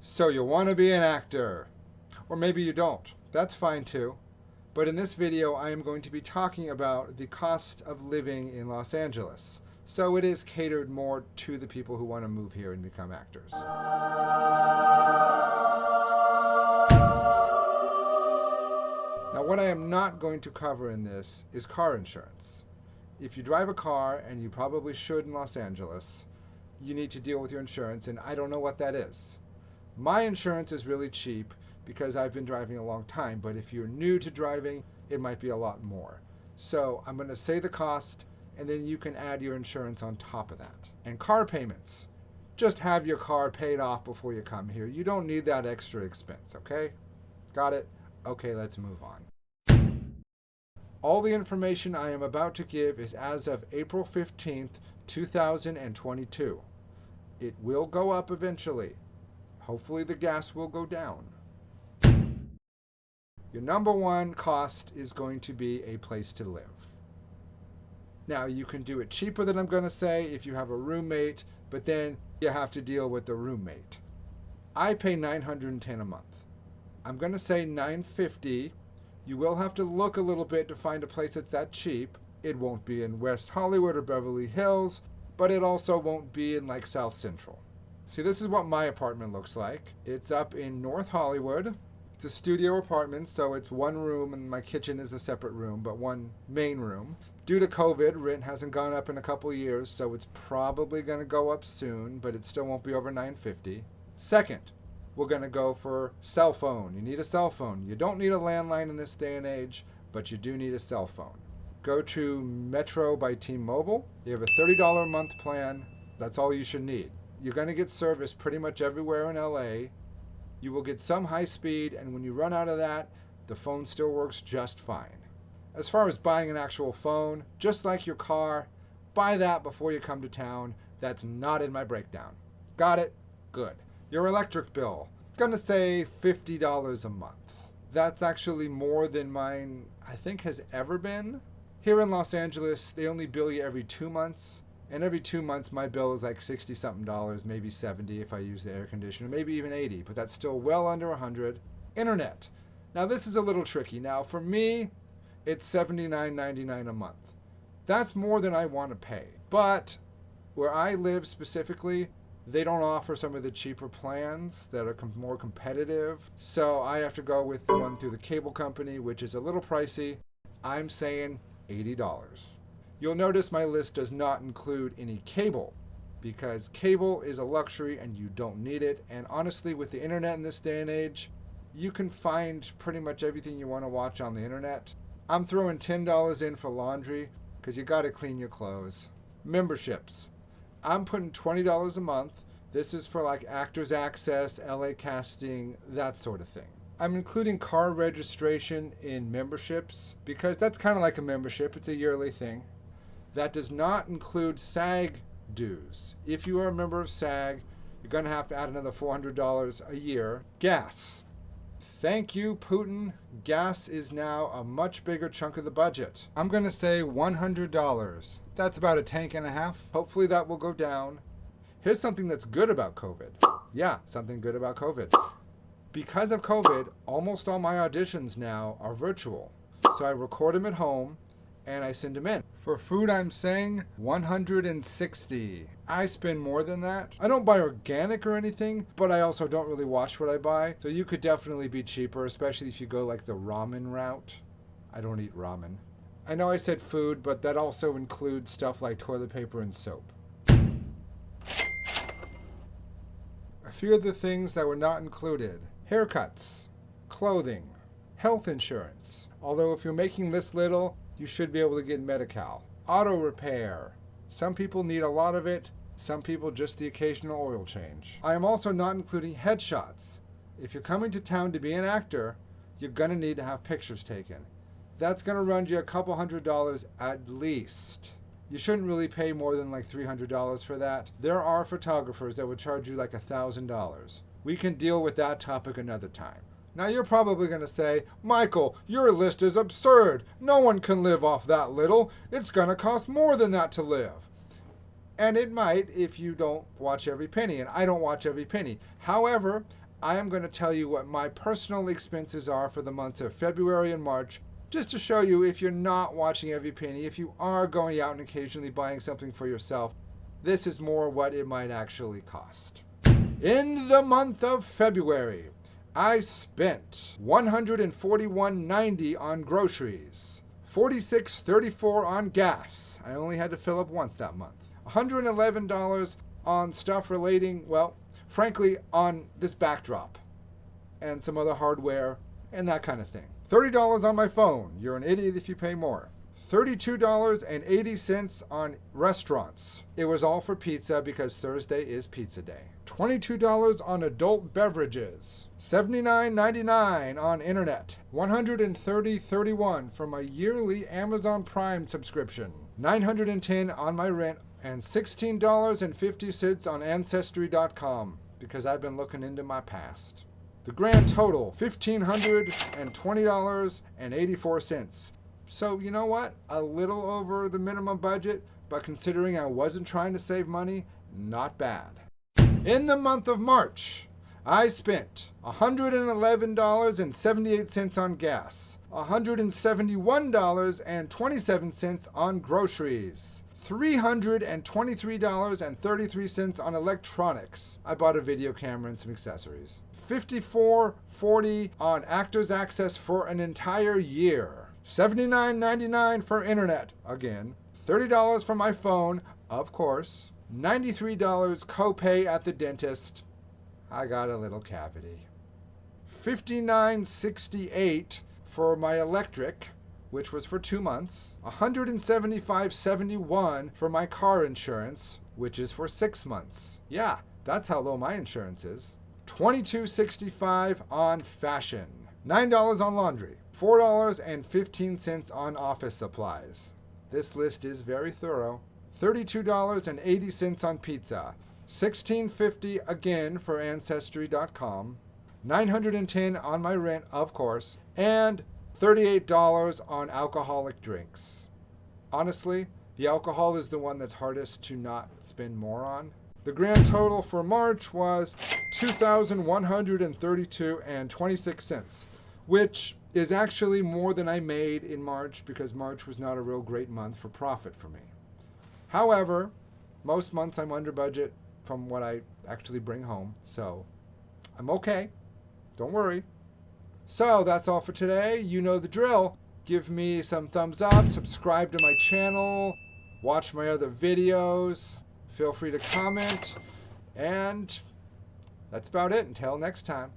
So you want to be an actor, or maybe you don't. That's fine too. But in this video, I am going to be talking about the cost of living in Los Angeles. So it is catered more to the people who want to move here and become actors. Now, what I am not going to cover in this is car insurance. If you drive a car, and you probably should in Los Angeles, you need to deal with your insurance, and I don't know what that is. My insurance is really cheap because I've been driving a long time, but if you're new to driving, it might be a lot more. So I'm going to say the cost, and then you can add your insurance on top of that. And car payments. Just have your car paid off before you come here. You don't need that extra expense, okay? Got it? Okay, let's move on. All the information I am about to give is as of April 15th, 2022. It will go up eventually. Hopefully the gas will go down. Your number one cost is going to be a place to live. Now, you can do it cheaper than I'm going to say if you have a roommate, but then you have to deal with the roommate. I pay $910 a month. I'm going to say $950. You will have to look a little bit to find a place that's that cheap. It won't be in West Hollywood or Beverly Hills, but it also won't be in like South Central. See, this is what my apartment looks like. It's up in North Hollywood. It's a studio apartment, so it's one room, and my kitchen is a separate room, but one main room. Due to COVID, rent hasn't gone up in a couple years, so it's probably going to go up soon, but it still won't be over $950. Second, we're going to go for cell phone. You need a cell phone. You don't need a landline in this day and age, but you do need a cell phone. Go to Metro by T-Mobile. You have a $30 a month plan. That's all you should need. You're going to get service pretty much everywhere in LA. You will get some high speed, and when you run out of that, the phone still works just fine. As far as buying an actual phone, just like your car, buy that before you come to town. That's not in my breakdown. Got it? Good. Your electric bill, gonna say $50 a month. That's actually more than mine, I think, has ever been. Here in Los Angeles, they only bill you every 2 months. And every 2 months, my bill is like $60-something, maybe $70 if I use the air conditioner, maybe even $80, but that's still well under $100. Internet. Now, this is a little tricky. Now, for me, it's $79.99 a month. That's more than I want to pay. But where I live specifically, they don't offer some of the cheaper plans that are more competitive. So I have to go with the one through the cable company, which is a little pricey. I'm saying $80. You'll notice my list does not include any cable, because cable is a luxury and you don't need it. And honestly, with the internet in this day and age, you can find pretty much everything you want to watch on the internet. I'm throwing $10 in for laundry because you got to clean your clothes. Memberships. I'm putting $20 a month. This is for like Actors Access, LA Casting, that sort of thing. I'm including car registration in memberships because that's kind of like a membership. It's a yearly thing. That does not include SAG dues. If you are a member of SAG, you're going to have to add another $400 a year. Gas. Thank you, Putin. Gas is now a much bigger chunk of the budget. I'm going to say $100. That's about a tank and a half. Hopefully that will go down. Here's something that's good about COVID. Yeah, something good about COVID. Because of COVID, almost all my auditions now are virtual. So I record them at home and I send them in. For food, I'm saying $160. I spend more than that. I don't buy organic or anything, but I also don't really wash what I buy. So you could definitely be cheaper, especially if you go like the ramen route. I don't eat ramen. I know I said food, but that also includes stuff like toilet paper and soap. A few of the things that were not included: haircuts, clothing, health insurance. Although if you're making this little, you should be able to get Medi-Cal. Auto repair. Some people need a lot of it. Some people just the occasional oil change. I am also not including headshots. If you're coming to town to be an actor, you're going to need to have pictures taken. That's going to run you a couple $100 at least. You shouldn't really pay more than like $300 for that. There are photographers that would charge you like $1,000. We can deal with that topic another time. Now you're probably going to say, Michael, your list is absurd. No one can live off that little. It's going to cost more than that to live. And it might if you don't watch every penny, and I don't watch every penny. However, I am going to tell you what my personal expenses are for the months of February and March, just to show you if you're not watching every penny, if you are going out and occasionally buying something for yourself, this is more what it might actually cost. In the month of February, I spent $141.90 on groceries, $46.34 on gas. I only had to fill up once that month. $111 on stuff relating, well, frankly, on this backdrop and some other hardware and that kind of thing. $30 on my phone. You're an idiot if you pay more. $32.80 on restaurants. It was all for pizza because Thursday is pizza day. $22 on adult beverages. $79.99 on internet. $130.31 for my yearly Amazon Prime subscription. $910 on my rent, and $16.50 on Ancestry.com because I've been looking into my past. The grand total, $1,520.84. So you know what? A little over the minimum budget, but considering I wasn't trying to save money, not bad. In the month of March, I spent $111.78 on gas, $171.27 on groceries, $323.33 on electronics. I bought a video camera and some accessories. $54.40 on Actors Access for an entire year. $79.99 for internet, again. $30 for my phone, of course. $93 copay at the dentist. I got a little cavity. $59.68 for my electric, which was for 2 months. $175.71 for my car insurance, which is for 6 months. Yeah, that's how low my insurance is. $22.65 on fashion. $9 on laundry. $4.15 on office supplies. This list is very thorough. $32.80 on pizza. $16.50 again for Ancestry.com. $910 on my rent, of course. And $38 on alcoholic drinks. Honestly, the alcohol is the one that's hardest to not spend more on. The grand total for March was $2,132.26, which is actually more than I made in March because March was not a real great month for profit for me. However, most months I'm under budget from what I actually bring home, so I'm okay. Don't worry. So that's all for today. You know the drill. Give me some thumbs up, subscribe to my channel, watch my other videos, feel free to comment, and that's about it. Until next time.